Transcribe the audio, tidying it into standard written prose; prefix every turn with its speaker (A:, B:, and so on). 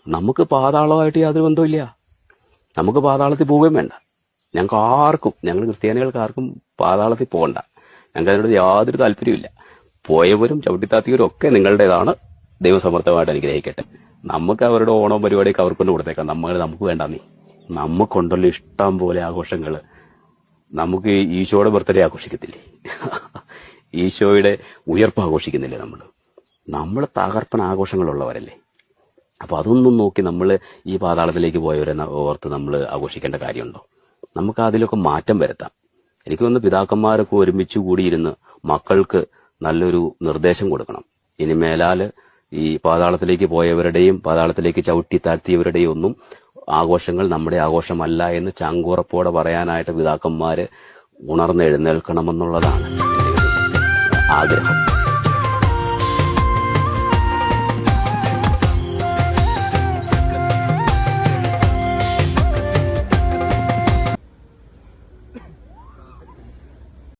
A: നമുക്ക് പാതാളമായിട്ട് യാതൊരു ബന്ധമില്ല. നമുക്ക് പാതാളത്തിൽ പോവുകയും വേണ്ട. ഞങ്ങൾ ക്രിസ്ത്യാനികൾക്ക് ആർക്കും പാതാളത്തിൽ പോകണ്ട. ഞങ്ങൾക്ക് അതിനോട് യാതൊരു താല്പര്യമില്ല. പോയവരും ചവിട്ടിത്താത്തിയവരും ഒക്കെ നിങ്ങളുടേതാണ്. ദൈവസമർത്ഥമായിട്ട് അനുഗ്രഹിക്കട്ടെ. നമുക്ക് അവരുടെ ഓണവും പരിപാടിയൊക്കെ അവർക്കൊണ്ട് കൊടുത്തേക്കാം. നമുക്ക് വേണ്ട. നമുക്കുണ്ടല്ലോ ഇഷ്ടം പോലെ ആഘോഷങ്ങൾ. നമുക്ക് ഈശോയുടെ ബർത്ത്ഡേ ആഘോഷിക്കത്തില്ലേ? ഈശോയുടെ ഉയർപ്പ് ആഘോഷിക്കുന്നില്ലേ? നമ്മൾ തകർപ്പൻ ആഘോഷങ്ങളുള്ളവരല്ലേ? അപ്പൊ അതൊന്നും നോക്കി നമ്മൾ ഈ പാതാളത്തിലേക്ക് പോയവരെ ഓർത്ത് നമ്മൾ ആഘോഷിക്കേണ്ട കാര്യമുണ്ടോ? നമുക്ക് അതിലൊക്കെ മാറ്റം വരുത്താം. എനിക്ക് തോന്നുന്നു പിതാക്കന്മാരൊക്കെ ഒരുമിച്ച് കൂടിയിരുന്ന് മക്കൾക്ക് നല്ലൊരു നിർദ്ദേശം കൊടുക്കണം. ഇനി മേലാല് ഈ പാതാളത്തിലേക്ക് പോയവരുടെയും പാതാളത്തിലേക്ക് ചവിട്ടി താഴ്ത്തിയവരുടെയും ഒന്നും ആഘോഷങ്ങൾ നമ്മുടെ ആഘോഷമല്ല എന്ന് ചങ്കുറപ്പോടെ പറയാനായിട്ട് പിതാക്കന്മാര് ഉണർന്നെഴുന്നേൽക്കണമെന്നുള്ളതാണ് ആഗ്രഹം.